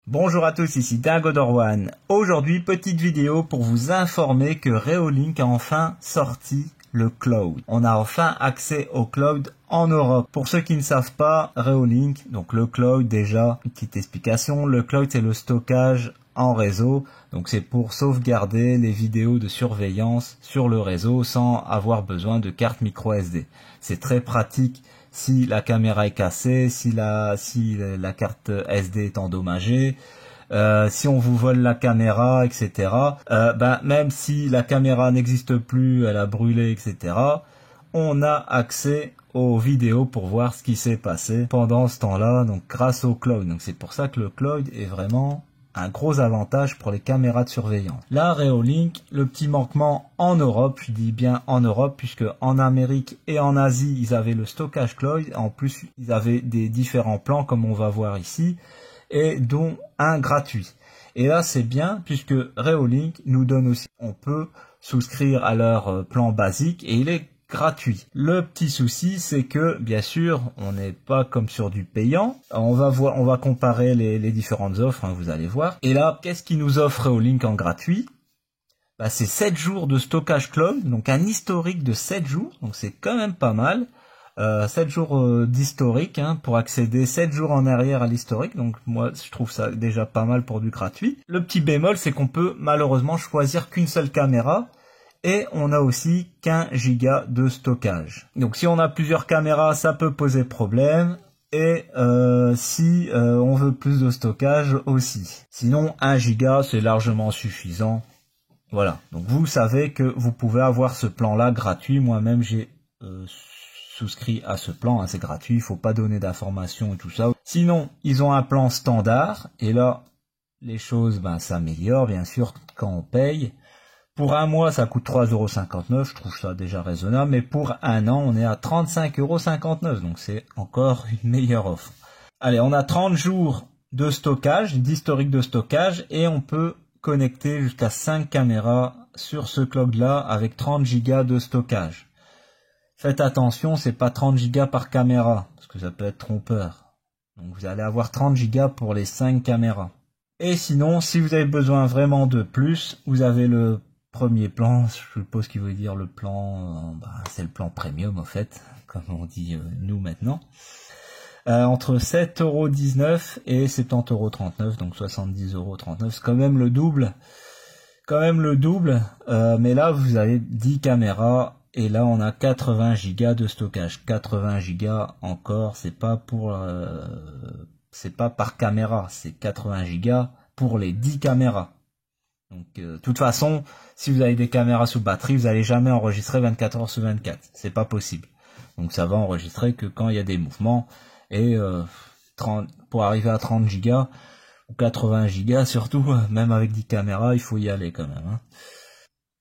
Bonjour à tous, ici Dingodor1. Aujourd'hui, petite vidéo pour vous informer que Reolink a enfin sorti le cloud. On a enfin accès au cloud en Europe. Pour ceux qui ne savent pas, Reolink, donc le cloud déjà, une petite explication, le cloud c'est le stockage en réseau, donc c'est pour sauvegarder les vidéos de surveillance sur le réseau sans avoir besoin de carte micro SD. C'est très pratique si la caméra est cassée, si la carte SD est endommagée, si on vous vole la caméra, etc. Même si la caméra n'existe plus, elle a brûlé, etc. On a accès aux vidéos pour voir ce qui s'est passé pendant ce temps-là, donc grâce au cloud. Donc c'est pour ça que le cloud est vraiment un gros avantage pour les caméras de surveillance. Là, Reolink, le petit manquement en Europe, je dis bien en Europe, puisque en Amérique et en Asie, ils avaient le stockage cloud. En plus, ils avaient des différents plans, comme on va voir ici, et dont un gratuit. Et là, c'est bien, puisque Reolink nous donne aussi, on peut souscrire à leur plan basique, et il est gratuit. Le petit souci, c'est que, bien sûr, on n'est pas comme sur du payant. On va comparer les différentes offres, hein, vous allez voir. Et là, qu'est-ce qui nous offre Reolink en gratuit? C'est 7 jours de stockage cloud, donc un historique de 7 jours, donc c'est quand même pas mal. 7 jours d'historique, hein, pour accéder 7 jours en arrière à l'historique, donc moi je trouve ça déjà pas mal pour du gratuit. Le petit bémol, c'est qu'on peut malheureusement choisir qu'une seule caméra, et on a aussi qu'un giga de stockage. Donc si on a plusieurs caméras, ça peut poser problème. Et si on veut plus de stockage aussi. Sinon, 1 giga, c'est largement suffisant. Voilà. Donc vous savez que vous pouvez avoir ce plan-là gratuit. Moi-même, j'ai souscrit à ce plan. Hein, c'est gratuit, il ne faut pas donner d'informations et tout ça. Sinon, ils ont un plan standard. Et là, les choses s'améliorent, bien sûr, quand on paye. Pour un mois, ça coûte 3,59 €, je trouve ça déjà raisonnable, mais pour un an, on est à 35,59 €, donc c'est encore une meilleure offre. Allez, on a 30 jours de stockage, d'historique de stockage, et on peut connecter jusqu'à 5 caméras sur ce cloud-là avec 30 Go de stockage. Faites attention, c'est pas 30 Go par caméra, parce que ça peut être trompeur. Donc vous allez avoir 30 Go pour les 5 caméras. Et sinon, si vous avez besoin vraiment de plus, vous avez le premier plan, je suppose qu'il veut dire le plan, c'est le plan premium en fait, comme on dit nous maintenant. Entre 7,19 € et 70,39 €, donc 70,39 €, c'est quand même le double. Mais là vous avez 10 caméras et là on a 80 Go de stockage. 80 Go encore, c'est pas par caméra, c'est 80 Go pour les 10 caméras. Donc, de toute façon, si vous avez des caméras sous batterie, vous n'allez jamais enregistrer 24 heures sur 24. C'est pas possible. Donc, ça va enregistrer que quand il y a des mouvements. Et pour arriver à 30 Go ou 80 Go, surtout, même avec 10 caméras, il faut y aller quand même. Hein.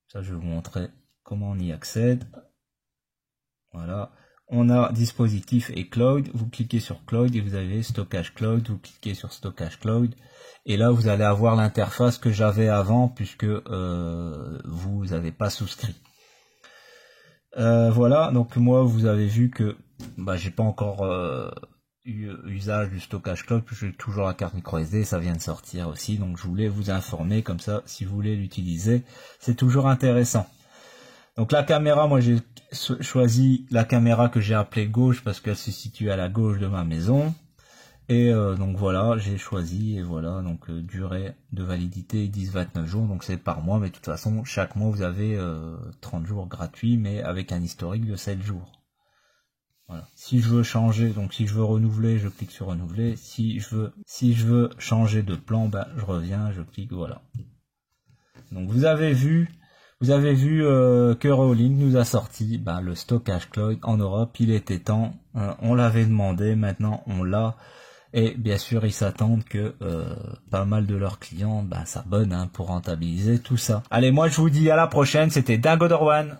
Ça, je vais vous montrer comment on y accède. Voilà. On a dispositif et cloud, vous cliquez sur cloud et vous avez stockage cloud, vous cliquez sur stockage cloud et là vous allez avoir l'interface que j'avais avant puisque vous n'avez pas souscrit. Voilà, donc moi vous avez vu que j'ai pas encore eu usage du stockage cloud puisque j'ai toujours la carte micro SD, ça vient de sortir aussi, donc je voulais vous informer comme ça si vous voulez l'utiliser, c'est toujours intéressant. Donc la caméra, moi j'ai choisi la caméra que j'ai appelée gauche parce qu'elle se situe à la gauche de ma maison. Et donc voilà, j'ai choisi et voilà, donc durée de validité 10-29 jours, donc c'est par mois, mais de toute façon chaque mois vous avez 30 jours gratuits mais avec un historique de 7 jours. Voilà. Si je veux changer, donc si je veux renouveler, je clique sur renouveler. Si je veux changer de plan, je reviens, je clique, voilà. Donc vous avez vu que Reolink nous a sorti le stockage cloud en Europe. Il était temps, on l'avait demandé, maintenant on l'a. Et bien sûr, ils s'attendent que pas mal de leurs clients s'abonnent pour rentabiliser tout ça. Allez, moi je vous dis à la prochaine, c'était Dingodor1.